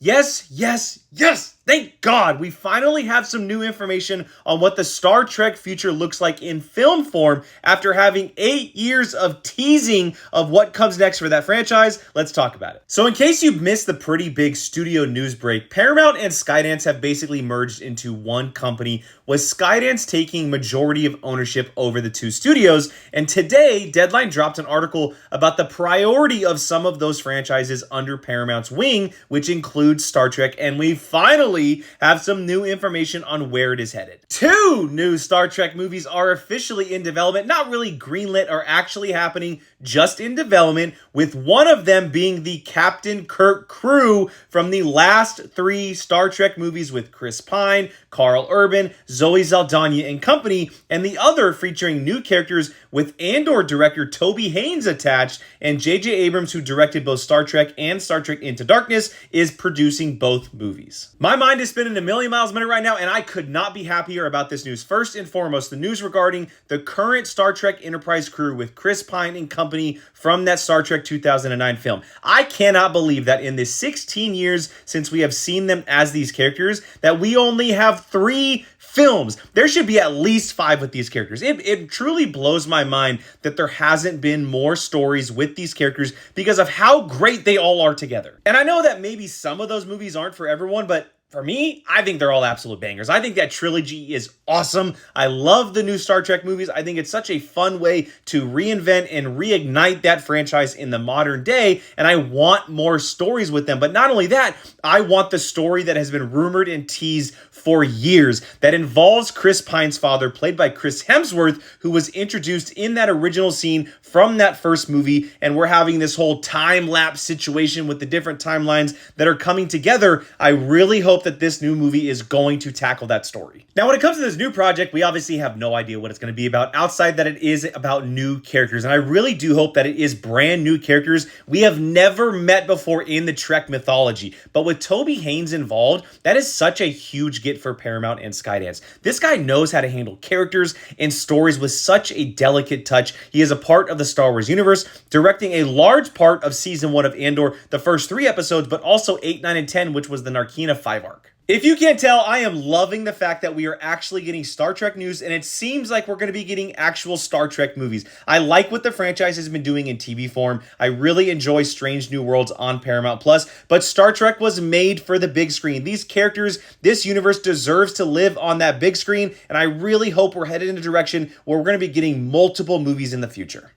Yes, yes, yes! Thank God! We finally have some new information on what the Star Trek future looks like in film form after having 8 years of teasing of what comes next for that franchise. Let's talk about it. So in case you missed the pretty big studio news break, Paramount and Skydance have basically merged into one company, with Skydance taking majority of ownership over the two studios. And today, Deadline dropped an article about the priority of some of those franchises under Paramount's wing, which includes Star Trek, and we finally have some new information on where it is headed. Two new Star Trek movies are officially in development, not really greenlit or actually happening, just in development, with one of them being the Captain Kirk crew from the last 3 Star Trek movies with Chris Pine, Carl Urban, Zoe Saldana and company, and the other featuring new characters with Andor director Toby Haynes attached, and J.J. Abrams, who directed both Star Trek and Star Trek Into Darkness, is producing both movies. My mind is spinning a million miles a minute right now, and I could not be happier about this news. First and foremost, the news regarding the current Star Trek Enterprise crew with Chris Pine and company from that Star Trek 2009 film. I cannot believe that in the 16 years since we have seen them as these characters, that we only have 3 films. There should be at least 5 with these characters. It truly blows my mind that there hasn't been more stories with these characters because of how great they all are together. And I know that maybe some of those movies aren't for everyone, but for me, I think they're all absolute bangers. I think that trilogy is awesome. I love the new Star Trek movies. I think it's such a fun way to reinvent and reignite that franchise in the modern day, and I want more stories with them. But not only that, I want the story that has been rumored and teased for years that involves Chris Pine's father, played by Chris Hemsworth, who was introduced in that original scene from that first movie, and we're having this whole time-lapse situation with the different timelines that are coming together. I really hope that this new movie is going to tackle that story. Now, when it comes to this new project, we obviously have no idea what it's going to be about outside that it is about new characters, and I really do hope that it is brand new characters we have never met before in the Trek mythology. But with Toby Haynes involved, that is such a huge get for Paramount and Skydance. This guy knows how to handle characters and stories with such a delicate touch. He is a part of the Star Wars universe, directing a large part of season 1 of Andor, the first 3 episodes, but also 8, 9, and 10, which was the Narkina 5 arc. If you can't tell, I am loving the fact that we are actually getting Star Trek news, and it seems like we're going to be getting actual Star Trek movies. I like what the franchise has been doing in TV form. I really enjoy Strange New Worlds on Paramount Plus, but Star Trek was made for the big screen. These characters, this universe deserves to live on that big screen, and I really hope we're headed in a direction where we're going to be getting multiple movies in the future.